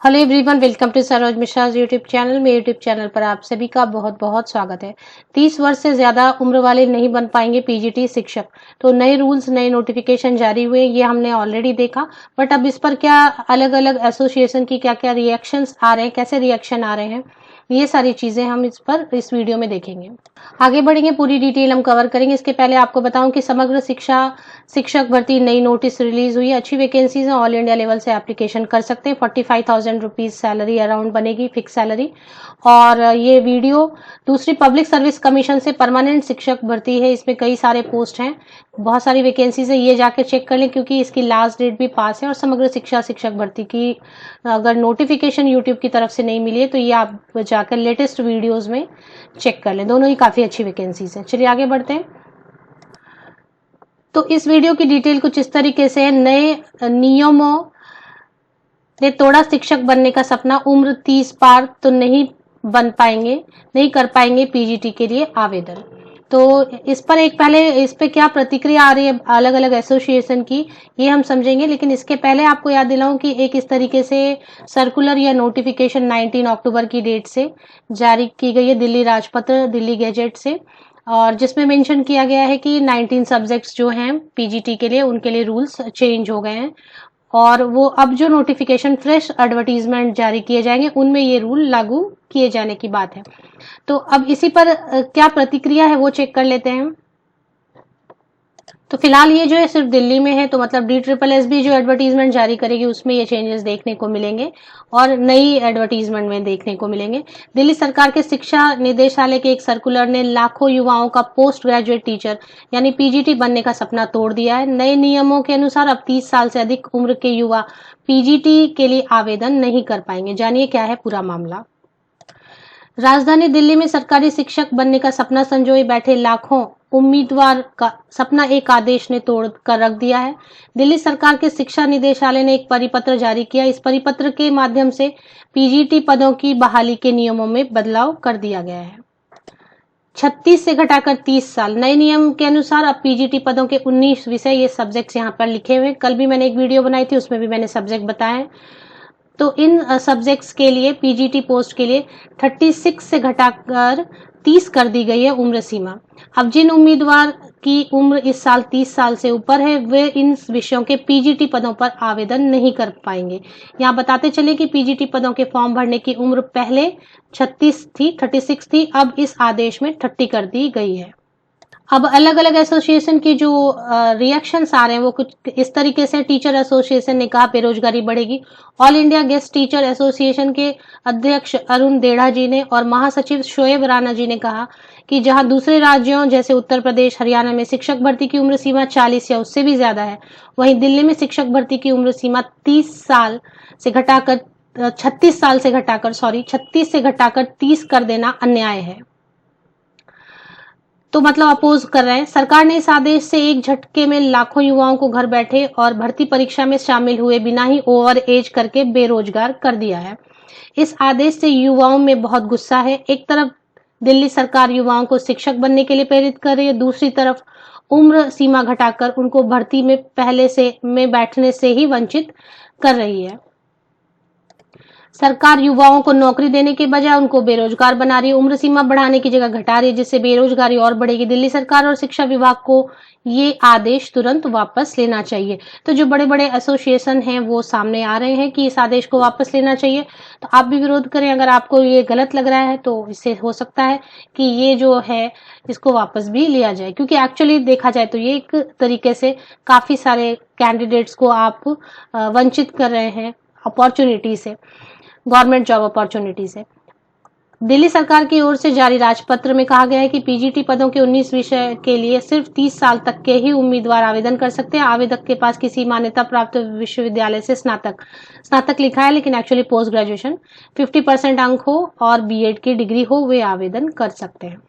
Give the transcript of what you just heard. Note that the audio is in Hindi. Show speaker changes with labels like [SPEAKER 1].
[SPEAKER 1] Hello everyone, welcome to Saroj Mishra YouTube channel. मेरे यूट्यूब चैनल पर आप सभी का बहुत बहुत स्वागत है। 30 वर्ष से ज्यादा उम्र वाले नहीं बन पाएंगे पीजीटी शिक्षक। तो नए रूल्स, नए नोटिफिकेशन जारी हुए, ये हमने ऑलरेडी देखा। बट अब इस पर क्या अलग अलग एसोसिएशन की क्या क्या रिएक्शंस आ रहे हैं, कैसे रिएक्शन आ रहे हैं, ये सारी चीजें हम इस वीडियो में देखेंगे। आगे बढ़ेंगे, पूरी डिटेल हम कवर करेंगे। इसके पहले आपको बताऊं कि समग्र शिक्षा शिक्षक भर्ती नई नोटिस रिलीज हुई है। अच्छी वैकेंसीज है, ऑल इंडिया लेवल से एप्लीकेशन कर सकते हैं। 45,000 रुपीज सैलरी अराउंड बनेगी, फिक्स सैलरी। और ये वीडियो दूसरी पब्लिक सर्विस कमीशन से परमानेंट शिक्षक भर्ती है। इसमें कई सारे पोस्ट हैं, बहुत सारी वैकेंसीज है, ये जाकर चेक कर लें क्योंकि इसकी लास्ट डेट भी पास है। और समग्र शिक्षा शिक्षक भर्ती की अगर नोटिफिकेशन यूट्यूब की तरफ से नहीं मिली है तो ये आप जाकर लेटेस्ट वीडियोज में चेक कर लें। दोनों ही काफी अच्छी वैकेंसीज हैं। चलिए आगे बढ़ते हैं। तो इस वीडियो की डिटेल कुछ इस तरीके से है। नए नियमों ने तोड़ा शिक्षक बनने का सपना, उम्र 30 पार तो नहीं बन पाएंगे, नहीं कर पाएंगे पीजीटी के लिए आवेदन। तो इस पर इस पे क्या प्रतिक्रिया आ रही है अलग अलग एसोसिएशन की, ये हम समझेंगे। लेकिन इसके पहले आपको याद दिलाऊं कि एक इस तरीके से सर्कुलर या नोटिफिकेशन 19 अक्टूबर की डेट से जारी की गई है दिल्ली राजपत्र, दिल्ली गैजेट से। और जिसमें मेंशन किया गया है कि 19 सब्जेक्ट्स जो हैं पीजीटी के लिए, उनके लिए रूल्स चेंज हो गए हैं। और वो अब जो नोटिफिकेशन फ्रेश एडवर्टीजमेंट जारी किए जाएंगे उनमें ये रूल लागू किए जाने की बात है। तो अब इसी पर क्या प्रतिक्रिया है वो चेक कर लेते हैं। तो फिलहाल ये जो है सिर्फ दिल्ली में है, तो मतलब DSSS जो एडवर्टीजमेंट जारी करेगी उसमें ये चेंजेस देखने को मिलेंगे और नई एडवर्टीजमेंट में देखने को मिलेंगे। दिल्ली सरकार के शिक्षा निदेशालय के एक सर्कुलर ने लाखों युवाओं का पोस्ट ग्रेजुएट टीचर यानी पीजीटी बनने का सपना तोड़ दिया है। नए नियमों के अनुसार अब 30 साल से अधिक उम्र के युवा पीजीटी के लिए आवेदन नहीं कर पाएंगे। जानिए क्या है पूरा मामला। राजधानी दिल्ली में सरकारी शिक्षक बनने का सपना संजोए बैठे लाखों उम्मीदवार का सपना एक आदेश ने तोड़ कर रख दिया है। दिल्ली सरकार के शिक्षा निदेशालय ने एक परिपत्र जारी किया। इस परिपत्र के माध्यम से पीजीटी पदों की बहाली के नियमों में बदलाव कर दिया गया है। 36 से घटाकर 30 साल। नए नियम के अनुसार अब पीजीटी पदों के 19 विषय, ये सब्जेक्ट्स यहाँ पर लिखे हुए। कल भी मैंने एक वीडियो बनाई थी, उसमें भी मैंने सब्जेक्ट बताया है। तो इन सब्जेक्ट्स के लिए पीजीटी पोस्ट के लिए 36 से घटाकर 30 कर दी गई है उम्र सीमा। अब जिन उम्मीदवार की उम्र इस साल 30 साल से ऊपर है वे इन विषयों के पीजीटी पदों पर आवेदन नहीं कर पाएंगे। यहाँ बताते चले कि पीजीटी पदों के फॉर्म भरने की उम्र पहले 36 थी, अब इस आदेश में 30 कर दी गई है। अब अलग अलग एसोसिएशन की जो रिएक्शंस आ रहे हैं वो कुछ इस तरीके से। टीचर एसोसिएशन ने कहा बेरोजगारी बढ़ेगी। All India guest teacher association के अध्यक्ष अरुण देढ़ा जी ने और महासचिव शोएब राणा जी ने कहा कि जहां दूसरे राज्यों जैसे उत्तर प्रदेश, हरियाणा में शिक्षक भर्ती की उम्र सीमा 40 या उससे भी ज्यादा है, वहीं दिल्ली में शिक्षक भर्ती की उम्र सीमा 36 साल से घटाकर 30 कर देना अन्याय है। तो मतलब अपोज कर रहे हैं। सरकार ने इस आदेश से एक झटके में लाखों युवाओं को घर बैठे और भर्ती परीक्षा में शामिल हुए बिना ही ओवर एज करके बेरोजगार कर दिया है। इस आदेश से युवाओं में बहुत गुस्सा है। एक तरफ दिल्ली सरकार युवाओं को शिक्षक बनने के लिए प्रेरित कर रही है, दूसरी तरफ उम्र सीमा घटाकर उनको भर्ती में बैठने से ही वंचित कर रही है। सरकार युवाओं को नौकरी देने के बजाय उनको बेरोजगार बना रही है, उम्र सीमा बढ़ाने की जगह घटा रही है, जिससे बेरोजगारी और बढ़ेगी। दिल्ली सरकार और शिक्षा विभाग को ये आदेश तुरंत वापस लेना चाहिए। तो जो बड़े बड़े एसोसिएशन हैं वो सामने आ रहे हैं कि इस आदेश को वापस लेना चाहिए। तो आप भी विरोध करें। अगर आपको ये गलत लग रहा है तो इससे हो सकता है कि ये जो है इसको वापस भी लिया जाए, क्योंकि एक्चुअली देखा जाए तो ये एक तरीके से काफी सारे कैंडिडेट्स को आप वंचित कर रहे हैं अपॉर्चुनिटी से, गवर्नमेंट जॉब अपॉर्चुनिटी से। दिल्ली सरकार की ओर से जारी राजपत्र में कहा गया है कि पीजीटी पदों के 19 विषय के लिए सिर्फ 30 साल तक के ही उम्मीदवार आवेदन कर सकते हैं। आवेदक के पास किसी मान्यता प्राप्त विश्वविद्यालय से स्नातक लिखा है, लेकिन एक्चुअली पोस्ट ग्रेजुएशन 50% अंक हो और बीएड की डिग्री हो, वे आवेदन कर सकते हैं।